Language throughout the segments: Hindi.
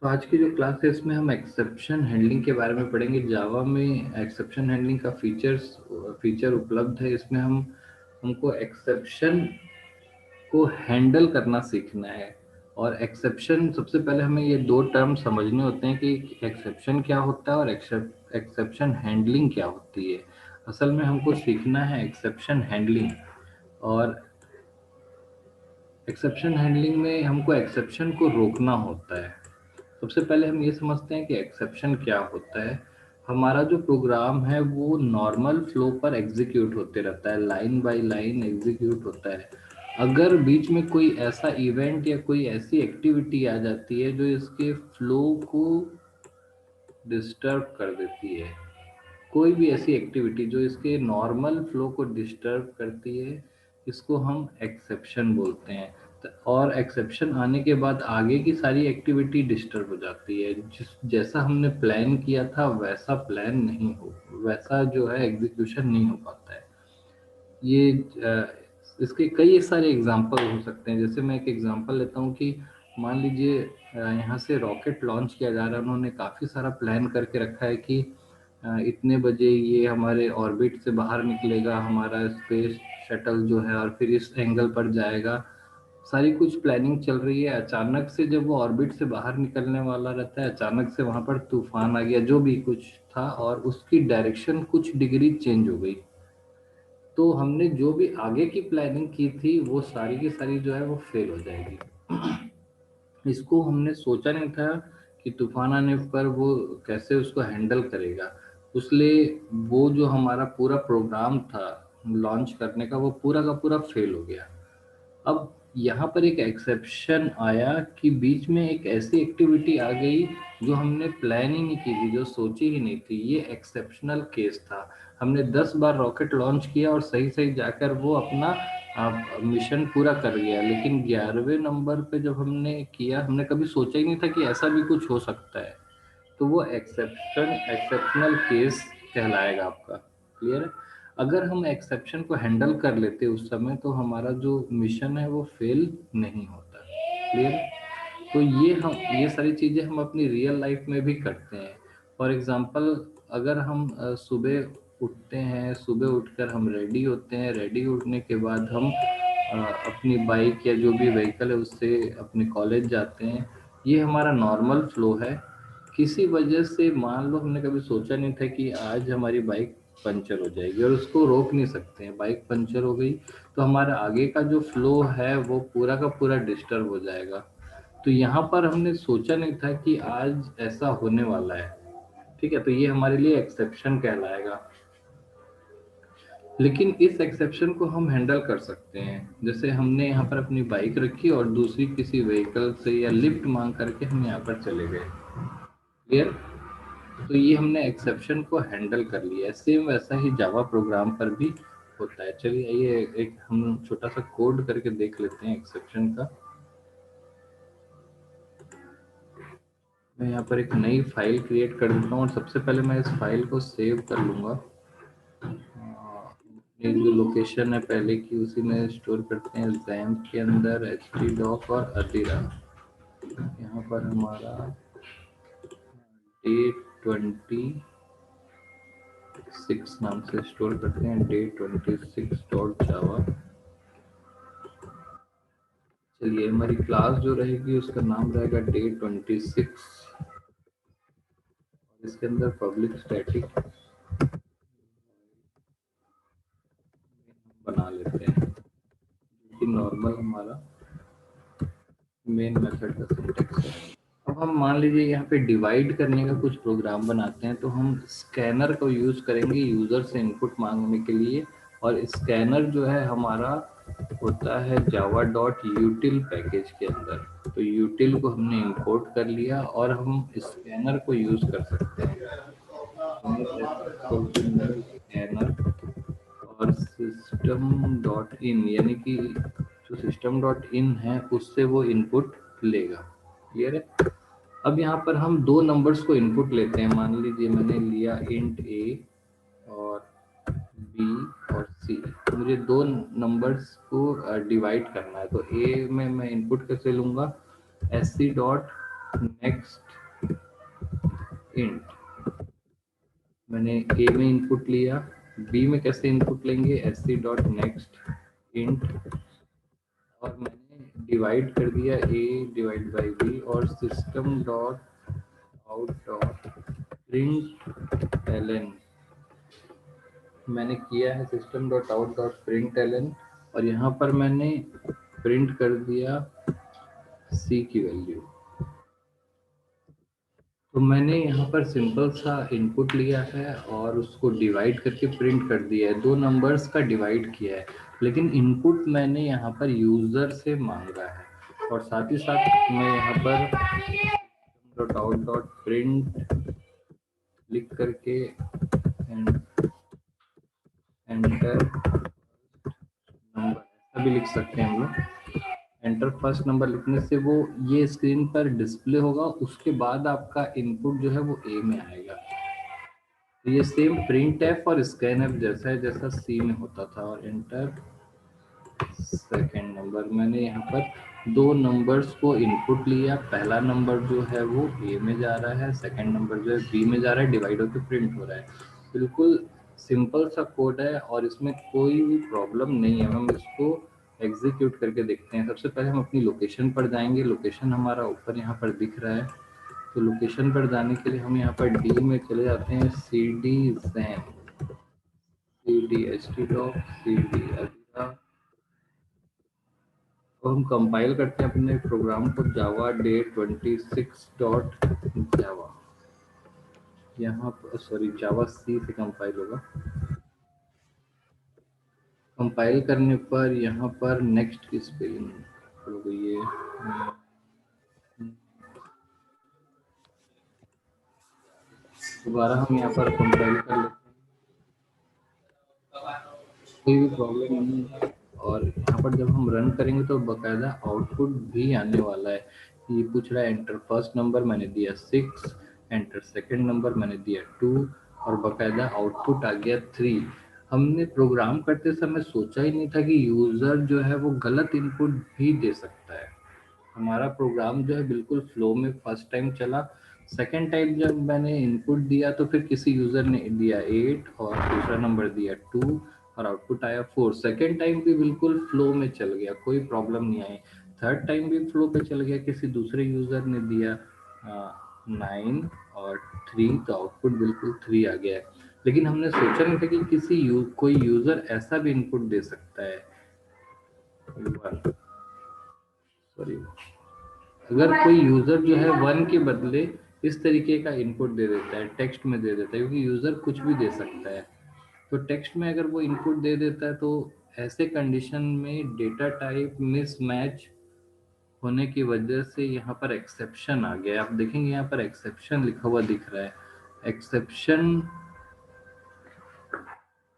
तो आज की जो क्लास है इसमें हम एक्सेप्शन हैंडलिंग के बारे में पढ़ेंगे। जावा में एक्सेप्शन हैंडलिंग का फीचर उपलब्ध है। इसमें हमको एक्सेप्शन को हैंडल करना सीखना है। और एक्सेप्शन, सबसे पहले हमें ये दो टर्म समझने होते हैं कि एक्सेप्शन क्या होता है और एक्सेप्शन हैंडलिंग क्या होती है। असल में हमको सीखना है एक्सेप्शन हैंडलिंग। और एक्सेप्शन हैंडलिंग में हमको एक्सेप्शन को रोकना होता है। सबसे पहले हम ये समझते हैं कि एक्सेप्शन क्या होता है। हमारा जो प्रोग्राम है वो नॉर्मल फ्लो पर एग्जीक्यूट होते रहता है, लाइन बाय लाइन एग्जीक्यूट होता है। अगर बीच में कोई ऐसा इवेंट या कोई ऐसी एक्टिविटी आ जाती है जो इसके फ्लो को डिस्टर्ब कर देती है, कोई भी ऐसी एक्टिविटी जो इसके नॉर्मल फ्लो को डिस्टर्ब करती है, इसको हम एक्सेप्शन बोलते हैं। और एक्सेप्शन आने के बाद आगे की सारी एक्टिविटी डिस्टर्ब हो जाती है। जैसा हमने प्लान किया था वैसा प्लान नहीं हो, वैसा जो है एग्जीक्यूशन नहीं हो पाता है। ये इसके कई सारे एग्जांपल हो सकते हैं। जैसे मैं एक एग्जांपल लेता हूँ कि मान लीजिए यहाँ से रॉकेट लॉन्च किया जा रहा है। उन्होंने काफ़ी सारा प्लान करके रखा है कि इतने बजे ये हमारे ऑर्बिट से बाहर निकलेगा, हमारा स्पेस शटल जो है, और फिर इस एंगल पर जाएगा। सारी कुछ प्लानिंग चल रही है। अचानक से जब वो ऑर्बिट से बाहर निकलने वाला रहता है, अचानक से वहां पर तूफान आ गया, जो भी कुछ था, और उसकी डायरेक्शन कुछ डिग्री चेंज हो गई। तो हमने जो भी आगे की प्लानिंग की थी वो सारी की सारी जो है वो फेल हो जाएगी। इसको हमने सोचा नहीं था कि तूफान आने पर वो कैसे उसको हैंडल करेगा। इसलिए वो जो हमारा पूरा प्रोग्राम था लॉन्च करने का, वो पूरा का पूरा फेल हो गया। अब यहाँ पर एक एक्सेप्शन आया कि बीच में एक ऐसी एक्टिविटी आ गई जो हमने प्लान ही नहीं की थी, जो सोची ही नहीं थी। ये एक्सेप्शनल केस था। हमने 10 बार रॉकेट लॉन्च किया और सही सही जाकर वो अपना मिशन पूरा कर गया, लेकिन 11वें नंबर पे जब हमने किया, हमने कभी सोचा ही नहीं था कि ऐसा भी कुछ हो सकता है। तो वो एक्सेप्शनल केस कहलाएगा आपका। क्लियर है? अगर हम एक्सेप्शन को हैंडल कर लेते उस समय, तो हमारा जो मिशन है वो फेल नहीं होता। क्लियर? तो ये सारी चीजें हम अपनी रियल लाइफ में भी करते हैं। फॉर एग्जांपल, अगर हम सुबह उठते हैं, सुबह उठकर हम रेडी होते हैं, रेडी उठने के बाद हम अपनी बाइक या जो भी व्हीकल है उससे अपने कॉलेज जाते हैं। ये हमारा नॉर्मल फ्लो है। किसी वजह से मान लो हमने कभी सोचा नहीं था कि आज हमारी बाइक पंचर हो जाएगी, और उसको रोक नहीं सकते हैं। बाइक पंचर हो गई तो हमारा आगे का जो फ्लो है वो पूरा का पूरा डिस्टर्ब हो जाएगा। तो यहाँ पर हमने सोचा नहीं था कि आज ऐसा होने वाला है। ठीक है, तो ये हमारे लिए एक्सेप्शन कहलाएगा। लेकिन इस एक्सेप्शन को हम हैंडल कर सकते हैं। जैसे हमने यहाँ पर अपनी बाइक रखी और दूसरी किसी व्हीकल से या लिफ्ट मांग करके हम यहाँ पर चले गए। क्लियर? तो ये हमने एक्सेप्शन को हैंडल कर लिया है। सेम वैसा ही जावा प्रोग्राम पर भी होता है। चलिए ये एक हम छोटा सा कोड करके देख लेते हैं एक्सेप्शन का। मैं यहाँ पर एक नई फाइल क्रिएट कर देता हूँ, और सबसे पहले मैं इस फाइल को सेव कर लूँगा। ये जो लोकेशन है पहले की, उसी में स्टोर करते हैं जैम्प के अंदर, htdoc और अदीरा। यहाँ पर हमारा day26 नाम से स्टोर करते हैं, day26.java। चलिए, हमारी क्लास जो रहेगी उसका नाम रहेगा day26। इसके अंदर पब्लिक स्टैटिक बना लेते हैं, कि नॉर्मल हमारा मेन मेथड का सिंटेक्स है। अब हम मान लीजिए यहाँ पे डिवाइड करने का कुछ प्रोग्राम बनाते हैं, तो हम स्कैनर को यूज करेंगे यूजर से इनपुट मांगने के लिए। और स्कैनर जो है हमारा होता है जावा डॉट यूटिल पैकेज के अंदर। तो यूटिल को हमने इंपोर्ट कर लिया और हम स्कैनर को यूज कर सकते हैं। स्कैनर और सिस्टम डॉट इन, यानी कि जो सिस्टम डॉट इन है उससे वो इनपुट लेगा। क्लियर है? अब यहाँ पर हम दो नंबर्स को इनपुट लेते हैं। मान लीजिए मैंने लिया इंट ए और बी और सी। मुझे दो नंबर्स को डिवाइड करना है, तो ए में मैं इनपुट कैसे लूंगा? S C dot next int, मैंने ए में इनपुट लिया, बी में कैसे इनपुट लेंगे, S C dot next int, और मैंने डिवाइड कर दिया ए डिवाइड बाई बी, और system dot out dot print ln मैंने किया है, system dot out dot print ln, और यहाँ पर मैंने प्रिंट कर दिया सी की वैल्यू। तो मैंने यहाँ पर सिंपल सा इनपुट लिया है और उसको डिवाइड करके प्रिंट कर दिया है, दो नंबर्स का डिवाइड किया है, लेकिन इनपुट मैंने यहाँ पर यूजर से मांगा है, और साथ ही साथ मैं यहाँ पर डॉट आउट डॉट प्रिंट लिख करके एंटर नंबर ऐसा भी लिख सकते हैं हम लोग। एंटर फर्स्ट नंबर लिखने से वो ये स्क्रीन पर डिस्प्ले होगा, उसके बाद आपका इनपुट जो है वो ए में आएगा। तो ये सेम प्रिंट एफ और स्कैन एफ जैसा है जैसा सी में होता था। और एंटर सेकेंड नंबर, मैंने यहाँ पर दो नंबर्स को इनपुट लिया, पहला नंबर जो है वो ए में जा रहा है, सेकेंड नंबर जो है बी में जा रहा है, डिवाइड होकर प्रिंट हो रहा है। बिल्कुल सिंपल सा कोड है और इसमें कोई भी प्रॉब्लम नहीं है। हम इसको एग्जीक्यूट करके देखते हैं। सबसे पहले हम अपनी लोकेशन पर जाएंगे, लोकेशन हमारा ऊपर यहाँ पर दिख रहा है। तो लोकेशन पर जाने के लिए हम यहाँ पर डी में चले जाते हैं, C D Jain C D H T dot C D. तो हम कंपाइल करते हैं अपने प्रोग्राम को, जावा डे 26 डॉट जावा, यहाँ पर सॉरी जावा सी से कंपाइल होगा। कंपाइल करने पर यहाँ पर नेक्स्ट की स्पेलिंग हो गई है, दोबारा हम यहाँ पर कंपाइल कर लेते हैं, कोई भी प्रॉब्लम नहीं है। और यहाँ पर जब हम रन करेंगे तो बकायदा आउटपुट भी आने वाला है। ये पूछ रहा है एंटर फर्स्ट नंबर, मैंने दिया 6, एंटर सेकंड नंबर मैंने दिया 2, और बकायदा आउटपुट आ गया 3। हमने प्रोग्राम करते समय सोचा ही नहीं था कि यूजर जो है वो गलत इनपुट भी दे सकता है। हमारा प्रोग्राम जो है बिल्कुल फ्लो में फर्स्ट टाइम चला। सेकेंड टाइम जब मैंने इनपुट दिया तो फिर किसी यूजर ने दिया 8 और दूसरा नंबर दिया 2 और आउटपुट आया 4। सेकेंड टाइम भी बिल्कुल फ्लो में चल गया, कोई प्रॉब्लम नहीं आई। थर्ड टाइम भी फ्लो पे चल गया, किसी दूसरे यूजर ने दिया 9 और 3, तो आउटपुट बिल्कुल 3 आ गया है। लेकिन हमने सोचा नहीं था कि कोई यूजर ऐसा भी इनपुट दे सकता है। सॉरी, अगर कोई यूजर जो है 1 के बदले इस तरीके का इनपुट दे देता है, टेक्स्ट में दे देता है, क्योंकि यूजर कुछ भी दे सकता है। तो टेक्स्ट में अगर वो इनपुट दे देता है तो ऐसे कंडीशन में डेटा टाइप मिसमैच होने की वजह से यहाँ पर एक्सेप्शन आ गया। आप देखेंगे यहाँ पर एक्सेप्शन लिखा हुआ दिख रहा है। एक्सेप्शन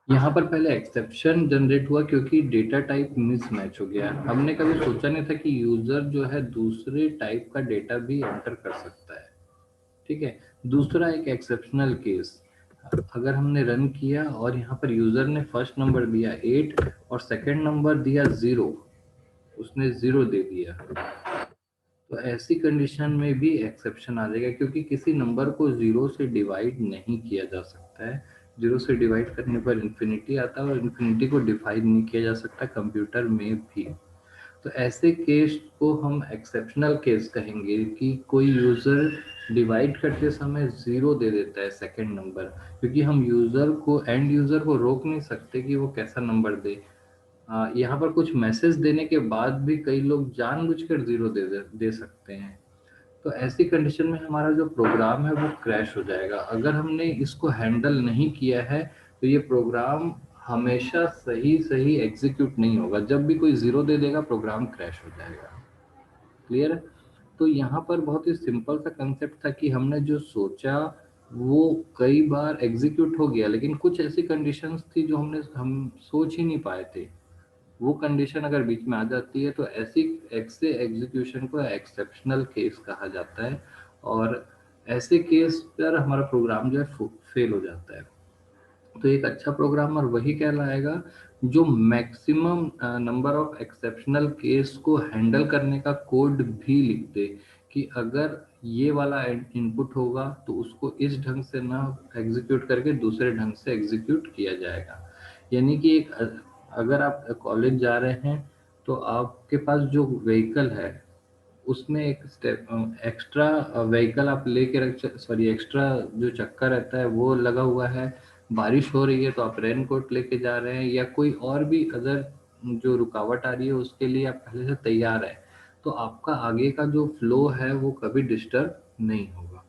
यहाँ पर पहले एक्सेप्शन जनरेट हुआ क्योंकि डेटा टाइप मिसमैच हो गया। हमने कभी सोचा नहीं था कि यूजर जो है दूसरे टाइप का डेटा भी एंटर कर सकता है। ठीक है, दूसरा एक एक्सेप्शनल केस, अगर हमने रन किया और यहाँ पर यूजर ने फर्स्ट नंबर दिया 8 और सेकंड नंबर दिया 0, उसने 0 दे दिया, तो ऐसी कंडीशन में भी एक्सेप्शन आ जाएगा, क्योंकि किसी नंबर को 0 से डिवाइड नहीं किया जा सकता है। 0 से डिवाइड करने पर इन्फिनिटी आता है और इन्फिनिटी को डिफाइन नहीं किया जा सकता कंप्यूटर में भी। तो ऐसे केस को हम एक्सेप्शनल केस कहेंगे कि कोई यूजर डिवाइड करते समय 0 दे देता है सेकंड नंबर, क्योंकि हम यूजर को एंड यूजर को रोक नहीं सकते कि वो कैसा नंबर दे। यहाँ पर कुछ मैसेज देने के बाद भी कई लोग जानबूझकर 0 दे सकते हैं। तो ऐसी कंडीशन में हमारा जो प्रोग्राम है वो क्रैश हो जाएगा। अगर हमने इसको हैंडल नहीं किया है तो ये प्रोग्राम हमेशा सही सही एग्जीक्यूट नहीं होगा। जब भी कोई 0 दे देगा प्रोग्राम क्रैश हो जाएगा। क्लियर है? तो यहाँ पर बहुत ही सिंपल सा कंसेप्ट था कि हमने जो सोचा वो कई बार एग्जीक्यूट हो गया, लेकिन कुछ ऐसी कंडीशंस थी जो हम सोच ही नहीं पाए थे। वो कंडीशन अगर बीच में आ जाती है तो ऐसे एग्जीक्यूशन को एक्सेप्शनल केस कहा जाता है, और ऐसे केस पर हमारा प्रोग्राम जो है फेल हो जाता है। तो एक अच्छा प्रोग्रामर वही कहलाएगा जो maximum number of exceptional case को हैंडल करने का कोड भी लिख दे, कि अगर ये वाला इनपुट होगा तो उसको इस ढंग से ना एग्जीक्यूट करके दूसरे ढंग से एग्जीक्यूट किया जाएगा। यानी कि एक अगर आप कॉलेज जा रहे हैं तो आपके पास जो व्हीकल है उसमें एक स्टेप एक्स्ट्रा व्हीकल आप लेके रख, सॉरी एक्स्ट्रा जो चक्का रहता है वो लगा हुआ है। बारिश हो रही है तो आप रेन कोट लेके जा रहे हैं, या कोई और भी अदर जो रुकावट आ रही है उसके लिए आप पहले से तैयार है, तो आपका आगे का जो फ्लो है वो कभी डिस्टर्ब नहीं होगा।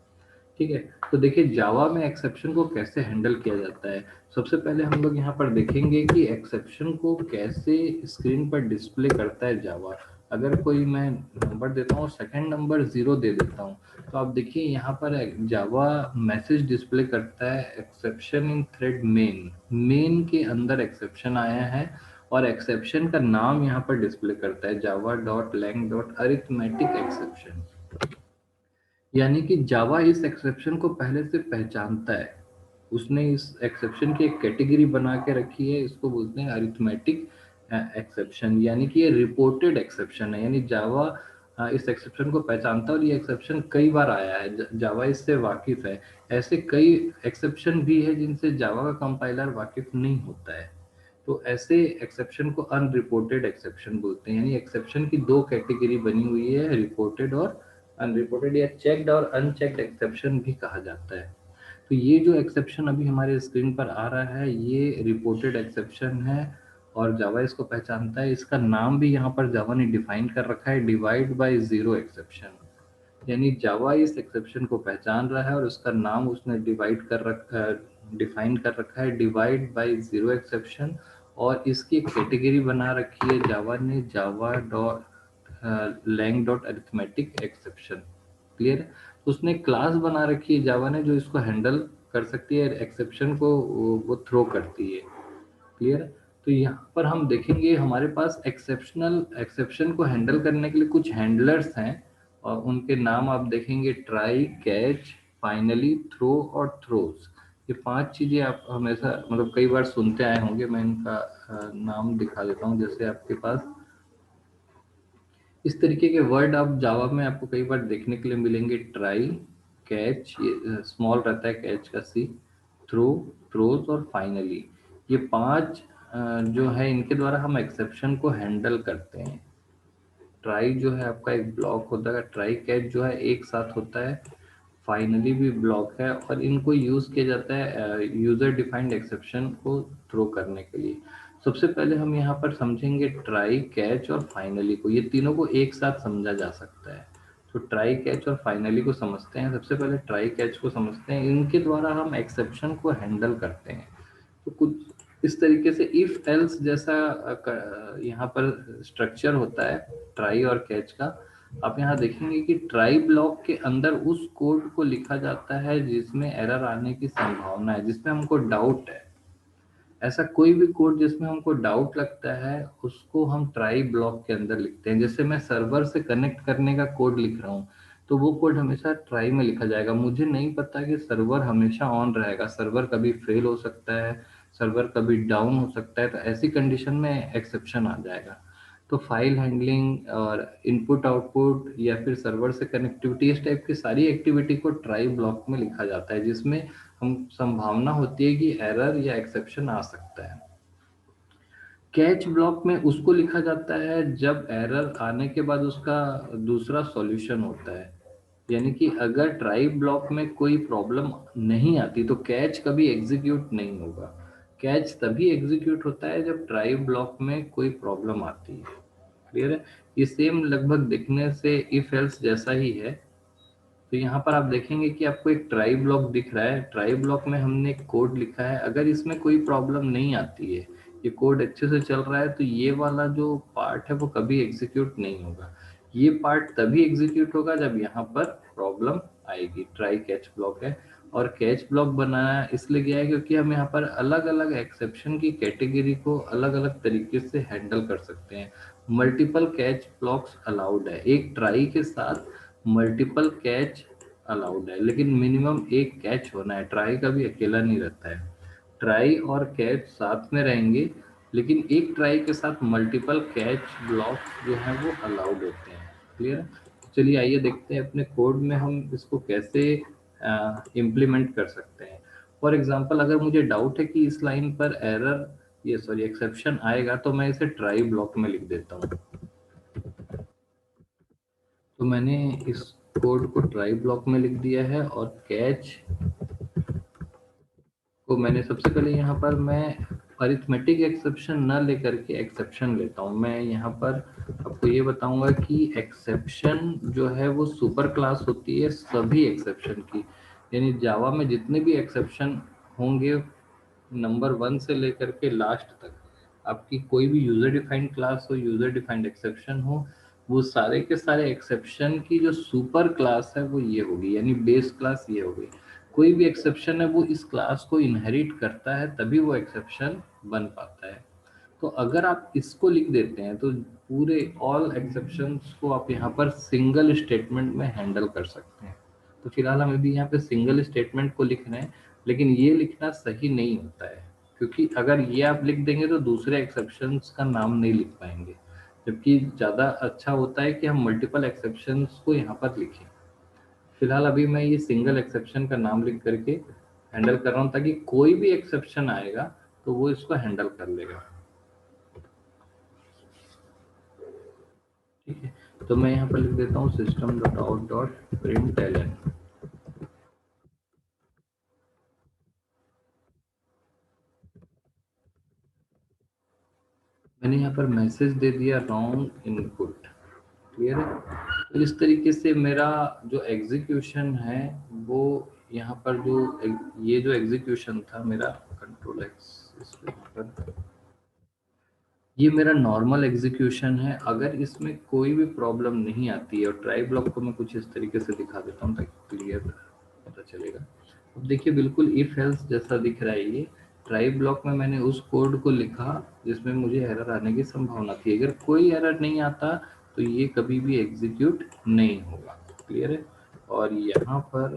ठीक है, तो देखिए जावा में एक्सेप्शन को कैसे हैंडल किया जाता है। सबसे पहले हम लोग यहाँ पर देखेंगे कि एक्सेप्शन को कैसे स्क्रीन पर डिस्प्ले करता है जावा। अगर कोई मैं नंबर देता हूँ और सेकंड नंबर 0 दे देता हूँ, तो आप देखिए यहाँ पर जावा मैसेज डिस्प्ले करता है exception in thread main. Main के अंदर एक्सेप्शन आया है और एक्सेप्शन का नाम यहाँ पर डिस्प्ले करता है Java dot lang dot arithmetic exception. यानी कि जावा इस एक्सेप्शन को पहले से पहचानता है, उसने इस एक्सेप्शन की एक कैटेगरी बना के रखी है, इसको बोलते हैं अरिथमेटिक एक्सेप्शन। यानी कि ये रिपोर्टेड एक्सेप्शन है, यानी जावा इस एक्सेप्शन को पहचानता है और ये एक्सेप्शन कई बार आया है, जावा इससे वाकिफ है। ऐसे कई एक्सेप्शन भी है जिनसे जावा का कंपाइलर वाकिफ नहीं होता है, तो ऐसे एक्सेप्शन को अनरिपोर्टेड एक्सेप्शन बोलते हैं। यानी एक्सेप्शन की दो कैटेगरी बनी हुई है, रिपोर्टेड और अनरिपोर्टेड, या चेक्ड और अनचेक्ड एक्सेप्शन भी कहा जाता है। तो ये जो एक्सेप्शन अभी हमारे स्क्रीन पर आ रहा है ये रिपोर्टेड एक्सेप्शन है और जावा इसको पहचानता है। इसका नाम भी यहाँ पर जावा ने डिफाइन कर रखा है, डिवाइड बाय जीरो एक्सेप्शन। यानी जावा इस एक्सेप्शन को पहचान रहा है और उसका नाम उसने डिफाइन कर रखा है, डिवाइड बाय जीरो एक्सेप्शन। और इसकी कैटेगरी बना रखी है जावा ने, Java dot lang dot arithmetic exception. Clear है? तो उसने क्लास बना रखी है जावा ने जो इसको हैंडल कर सकती है, एक्सेप्शन को वो थ्रो करती है। क्लियर है? तो यहाँ पर हम देखेंगे हमारे पास एक्सेप्शन को हैंडल करने के लिए कुछ हैंडलर्स हैं और उनके नाम आप देखेंगे, ट्राई, कैच, फाइनली, थ्रो और थ्रोज। ये पांच चीजें आप हमेशा मतलब कई बार सुनते आए होंगे। मैं इनका नाम दिखा देता हूँ। जैसे आपके पास इस तरीके के वर्ड आप जावा में आपको कई बार देखने के लिए मिलेंगे, ट्राई, कैच, ये स्मॉल रहता है कैच का सी, थ्रो, थ्रोज और फाइनली। ये पांच जो है इनके द्वारा हम एक्सेप्शन को हैंडल करते हैं। ट्राई जो है आपका एक ब्लॉक होता है, ट्राई कैच जो है एक साथ होता है, फाइनली भी ब्लॉक है, और इनको यूज किया जाता है यूजर डिफाइंड एक्सेप्शन को थ्रो करने के लिए। सबसे पहले हम यहाँ पर समझेंगे ट्राई, कैच और फाइनली को, ये तीनों को एक साथ समझा जा सकता है। तो ट्राई, कैच और फाइनली को समझते हैं। सबसे पहले ट्राई कैच को समझते हैं, इनके द्वारा हम एक्सेप्शन को हैंडल करते हैं। तो कुछ इस तरीके से इफ एल्स जैसा यहाँ पर स्ट्रक्चर होता है ट्राई और कैच का। आप यहाँ देखेंगे कि ट्राई ब्लॉक के अंदर उस कोड को लिखा जाता है जिसमें एरर आने की संभावना है, जिसमें हमको डाउट है। ऐसा कोई भी कोड जिसमें हमको डाउट लगता है उसको हम ट्राई ब्लॉक के अंदर लिखते हैं। जैसे मैं सर्वर से कनेक्ट करने का कोड लिख रहा हूँ तो वो कोड हमेशा ट्राई में लिखा जाएगा। मुझे नहीं पता कि सर्वर हमेशा ऑन रहेगा, सर्वर कभी फेल हो सकता है, सर्वर कभी डाउन हो सकता है, तो ऐसी कंडीशन में एक्सेप्शन आ जाएगा। तो फाइल हैंडलिंग और इनपुट आउटपुट या फिर सर्वर से कनेक्टिविटी, इस टाइप की सारी एक्टिविटी को ट्राई ब्लॉक में लिखा जाता है, जिसमें हम संभावना होती है कि एरर या एक्सेप्शन आ सकता है। कैच ब्लॉक में उसको लिखा जाता है जब एरर आने के बाद उसका दूसरा सॉल्यूशन होता है। यानी कि अगर ट्राई ब्लॉक में कोई प्रॉब्लम नहीं आती तो कैच कभी एग्जीक्यूट नहीं होगा। कैच तभी एग्जीक्यूट होता है जब ट्राई ब्लॉक में कोई प्रॉब्लम आती है। क्लियर है? ये सेम लगभग दिखने से इफ एल्स जैसा ही है। तो यहाँ पर आप देखेंगे कि आपको एक ट्राई ब्लॉक दिख रहा है, ट्राई ब्लॉक में हमने एक कोड लिखा है। अगर इसमें कोई प्रॉब्लम नहीं आती है, ये कोड अच्छे से चल रहा है, तो ये वाला जो पार्ट है वो कभी एग्जीक्यूट नहीं होगा। ये पार्ट तभी एग्जीक्यूट होगा जब यहाँ पर प्रॉब्लम आएगी। ट्राई कैच ब्लॉक है। और कैच ब्लॉक बनाया इसलिए गया है क्योंकि हम यहाँ पर अलग अलग एक्सेप्शन की कैटेगरी को अलग अलग तरीके से हैंडल कर सकते हैं। मल्टीपल कैच ब्लॉक्स अलाउड है, एक ट्राई के साथ मल्टीपल कैच अलाउड है, लेकिन मिनिमम एक कैच होना है। ट्राई का भी अकेला नहीं रहता है, ट्राई और कैच साथ में रहेंगे, लेकिन एक ट्राई के साथ मल्टीपल कैच ब्लॉक जो है वो अलाउड होते हैं। क्लियर? चलिए आइए देखते हैं अपने कोड में हम इसको कैसे इम्प्लीमेंट कर सकते हैं। फॉर एग्जांपल अगर मुझे डाउट है कि इस लाइन पर एरर, ये सॉरी एक्सेप्शन आएगा, तो मैं इसे ट्राई ब्लॉक में लिख देता हूँ। तो मैंने इस कोड को ट्राई ब्लॉक में लिख दिया है और कैच को मैंने सबसे पहले यहाँ पर मैं अरिथमेटिक एक्सेप्शन न लेकर के एक्सेप्शन लेता हूँ। मैं यहाँ पर आपको ये बताऊंगा कि एक्सेप्शन जो है वो सुपर क्लास होती है सभी एक्सेप्शन की। यानी जावा में जितने भी एक्सेप्शन होंगे नंबर 1 से लेकर के लास्ट तक, आपकी कोई भी यूजर डिफाइंड क्लास हो, यूजर डिफाइंड एक्सेप्शन हो, वो सारे के सारे एक्सेप्शन की जो सुपर क्लास है वो ये होगी, यानी बेस क्लास ये होगी। कोई भी एक्सेप्शन है वो इस क्लास को इनहेरिट करता है तभी वो एक्सेप्शन बन पाता है। तो अगर आप इसको लिख देते हैं तो पूरे ऑल एक्सेप्शंस को आप यहाँ पर सिंगल स्टेटमेंट में हैंडल कर सकते हैं। तो फिलहाल हम अभी यहाँ पे सिंगल स्टेटमेंट को लिख रहे हैं, लेकिन ये लिखना सही नहीं होता है, क्योंकि अगर ये आप लिख देंगे तो दूसरे एक्सेप्शंस का नाम नहीं लिख पाएंगे। जबकि ज़्यादा अच्छा होता है कि हम मल्टीपल एक्सेप्शंस को यहाँ पर लिखें। फिलहाल अभी मैं ये सिंगल एक्सेप्शन का नाम लिख करके हैंडल कर रहा हूँ, ताकि कोई भी एक्सेप्शन आएगा तो वो इसको हैंडल कर लेगा। ठीक है, तो मैं यहाँ पर लिख देता हूँ system dot out dot print ln. मैंने यहाँ पर मैसेज दे दिया रॉन्ग इनपुट। क्लियर है। तो इस तरीके से मेरा जो एग्जीक्यूशन है वो यहाँ पर जो ये जो एग्जीक्यूशन था मेरा, कंट्रोल एक्स इस पर, ये मेरा नॉर्मल एग्जीक्यूशन है। अगर इसमें कोई भी प्रॉब्लम नहीं आती है, और ट्राई ब्लॉक को मैं कुछ इस तरीके से दिखा देता हूँ ताकि क्लियर पता चलेगा। अब देखिए बिल्कुल इफ एल्स जैसा दिख रहा है ये। ट्राई ब्लॉक में मैंने उस कोड को लिखा जिसमें मुझे एरर आने की संभावना थी। अगर कोई एरर नहीं आता तो ये कभी भी एग्जीक्यूट नहीं होगा। क्लियर है। और यहाँ पर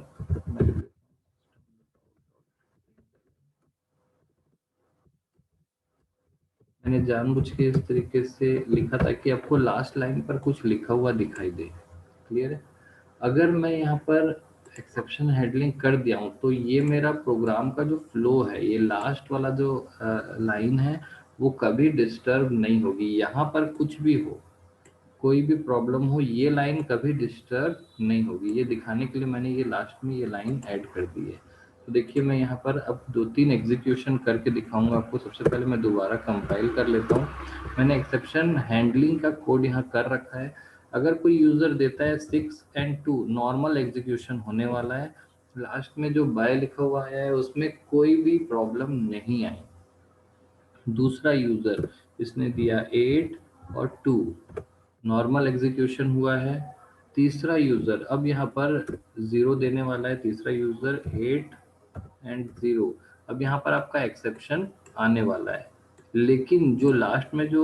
मैंने जानबूझ के इस तरीके से लिखा था कि आपको लास्ट लाइन पर कुछ लिखा हुआ दिखाई दे। क्लियर है। अगर मैं यहाँ पर एक्सेप्शन हैंडलिंग कर दिया हूँ तो ये मेरा प्रोग्राम का जो फ्लो है, ये लास्ट वाला जो लाइन है वो कभी डिस्टर्ब नहीं होगी। यहाँ पर कुछ भी हो, कोई भी प्रॉब्लम हो, ये लाइन कभी डिस्टर्ब नहीं होगी। ये दिखाने के लिए मैंने ये लास्ट में ये लाइन ऐड कर दी है। तो देखिए मैं यहाँ पर अब 2-3 एग्जीक्यूशन करके दिखाऊंगा आपको। सबसे पहले मैं दोबारा कंपाइल कर लेता हूँ। मैंने एक्सेप्शन हैंडलिंग का कोड यहाँ कर रखा है। अगर कोई यूजर देता है 6 and 2 नॉर्मल एग्जीक्यूशन होने वाला है। लास्ट में जो बाय लिखा हुआ है उसमें कोई भी प्रॉब्लम नहीं आई। दूसरा यूजर इसने दिया 8 और 2, नॉर्मल एग्जीक्यूशन हुआ है। तीसरा यूजर अब यहाँ पर 0 देने वाला है। तीसरा यूजर 8 एंड 0, अब यहाँ पर आपका एक्सेप्शन आने वाला है। लेकिन जो लास्ट में जो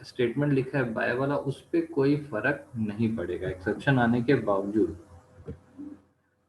स्टेटमेंट लिखा है बाय वाला, उस पर कोई फर्क नहीं पड़ेगा एक्सेप्शन आने के बावजूद।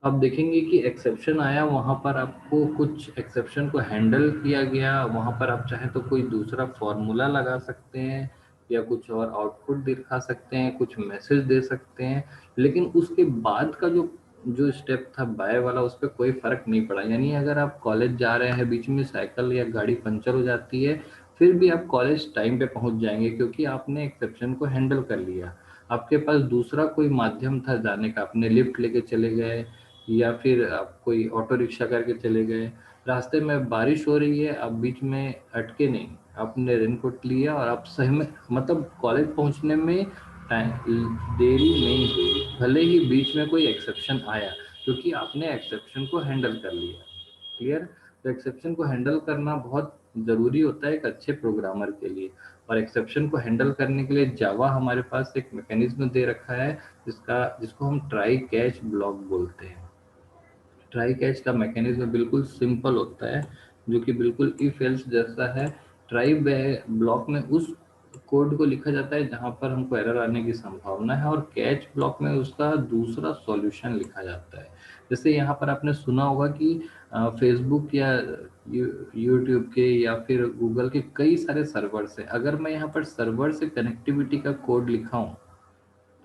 आप देखेंगे कि एक्सेप्शन आया, वहां पर आपको कुछ एक्सेप्शन को हैंडल किया गया। वहां पर आप चाहे तो कोई दूसरा फॉर्मूला लगा सकते हैं या कुछ और आउटपुट दिखा सकते हैं, कुछ मैसेज दे सकते हैं। लेकिन उसके बाद का जो जो स्टेप था बाय वाला, उस पर कोई फर्क नहीं पड़ा। यानी अगर आप कॉलेज जा रहे हैं, बीच में साइकिल या गाड़ी पंचर हो जाती है, फिर भी आप कॉलेज टाइम पे पहुंच जाएंगे, क्योंकि आपने एक्सेप्शन को हैंडल कर लिया। आपके पास दूसरा कोई माध्यम था जाने का, अपने लिफ्ट लेके चले गए या फिर आप कोई ऑटो रिक्शा करके चले गए। रास्ते में बारिश हो रही है, आप बीच में अटके नहीं, आपने रेनकोट लिया और आप सही में मतलब कॉलेज पहुंचने में देरी नहीं हुई, भले ही बीच में कोई एक्सेप्शन आया, क्योंकि आपने एक्सेप्शन को हैंडल कर लिया। क्लियर। तो एक्सेप्शन को हैंडल करना बहुत ज़रूरी होता है एक अच्छे प्रोग्रामर के लिए। और एक्सेप्शन को हैंडल करने के लिए जावा हमारे पास एक मैकेनिज्म दे रखा है जिसको हम ट्राई कैच ब्लॉक बोलते हैं। ट्राई कैच का मैकेनिज्म बिल्कुल सिंपल होता है, जो कि बिल्कुल इफ एल्स जैसा है। ट्राई ब्लॉक में उस कोड को लिखा जाता है जहां पर हमको एरर आने की संभावना है, और कैच ब्लॉक में उसका दूसरा सॉल्यूशन लिखा जाता है। जैसे यहाँ पर आपने सुना होगा कि फेसबुक या यूट्यूब के या फिर गूगल के कई सारे सर्वर्स हैं। अगर मैं यहाँ पर सर्वर से कनेक्टिविटी का कोड लिखा हूँ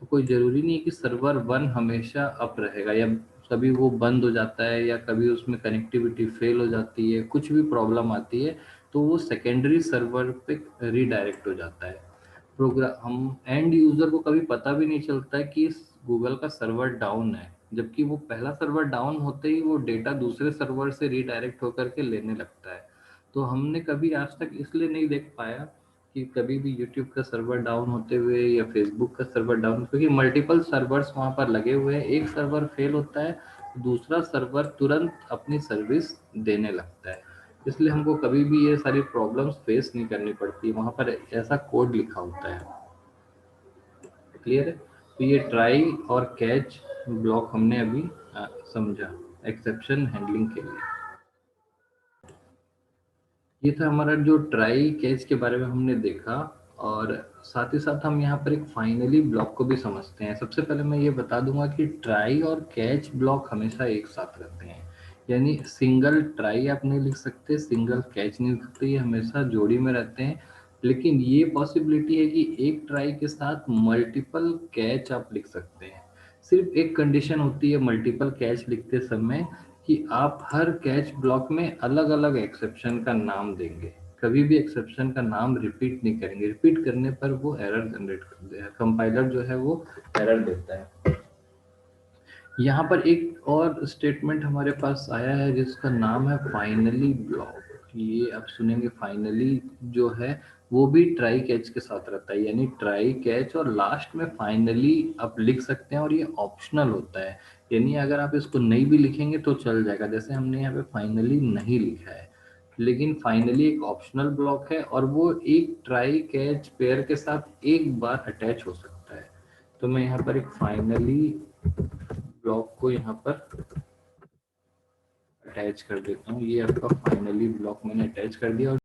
तो कोई ज़रूरी नहीं है कि सर्वर 1 हमेशा अप रहेगा, या कभी वो बंद हो जाता है, या कभी उसमें कनेक्टिविटी फेल हो जाती है, कुछ भी प्रॉब्लम आती है तो वो सेकेंडरी सर्वर पे रीडायरेक्ट हो जाता है। प्रोग्राम हम एंड यूज़र को कभी पता भी नहीं चलता है कि गूगल का सर्वर डाउन है, जबकि वो पहला सर्वर डाउन होते ही वो डेटा दूसरे सर्वर से रीडायरेक्ट होकर के लेने लगता है। तो हमने कभी आज तक इसलिए नहीं देख पाया कि कभी भी यूट्यूब का सर्वर डाउन होते हुए या फेसबुक का सर्वर डाउन, क्योंकि मल्टीपल सर्वर्स वहाँ पर लगे हुए हैं, एक सर्वर फेल होता है दूसरा सर्वर तुरंत अपनी सर्विस देने लगता है। इसलिए हमको कभी भी ये सारी प्रॉब्लम्स फेस नहीं करनी पड़ती, वहाँ पर ऐसा कोड लिखा होता है। क्लियर है? तो ये ट्राई और कैच ब्लॉक हमने अभी समझा एक्सेप्शन हैंडलिंग के लिए। ये था हमारा जो ट्राई कैच के बारे में हमने देखा। और साथ ही साथ हम यहाँ पर एक फाइनली ब्लॉक को भी समझते हैं। सबसे पहले मैं ये बता दूंगा कि ट्राई और कैच ब्लॉक हमेशा एक साथ रहते हैं, यानी सिंगल ट्राई आप नहीं लिख सकते, सिंगल कैच नहीं लिख सकते, ये हमेशा जोड़ी में रहते हैं। लेकिन ये पॉसिबिलिटी है कि एक ट्राई के साथ मल्टीपल कैच आप लिख सकते हैं। सिर्फ एक कंडीशन होती है मल्टीपल कैच लिखते समय, कि आप हर कैच ब्लॉक में अलग अलग एक्सेप्शन का नाम देंगे, कभी भी एक्सेप्शन का नाम रिपीट नहीं करेंगे। रिपीट करने पर वो एरर जनरेट कर देगा, कंपाइलर जो है वो एरर देता है। यहाँ पर एक और स्टेटमेंट हमारे पास आया है जिसका नाम है फाइनली ब्लॉक। ये आप सुनेंगे, फाइनली जो है वो भी ट्राई कैच के साथ रहता है, यानी ट्राई कैच और लास्ट में फाइनली आप लिख सकते हैं, और ये ऑप्शनल होता है। यानी अगर आप इसको नहीं भी लिखेंगे तो चल जाएगा, जैसे हमने यहाँ पे फाइनली नहीं लिखा है, लेकिन फाइनली एक ऑप्शनल ब्लॉक है और वो एक ट्राई कैच पेयर के साथ एक बार अटैच हो सकता है। तो मैं यहाँ पर एक फाइनली ब्लॉक को यहाँ पर अटैच कर देता हूँ। ये आपका फाइनली ब्लॉक मैंने अटैच कर दिया। और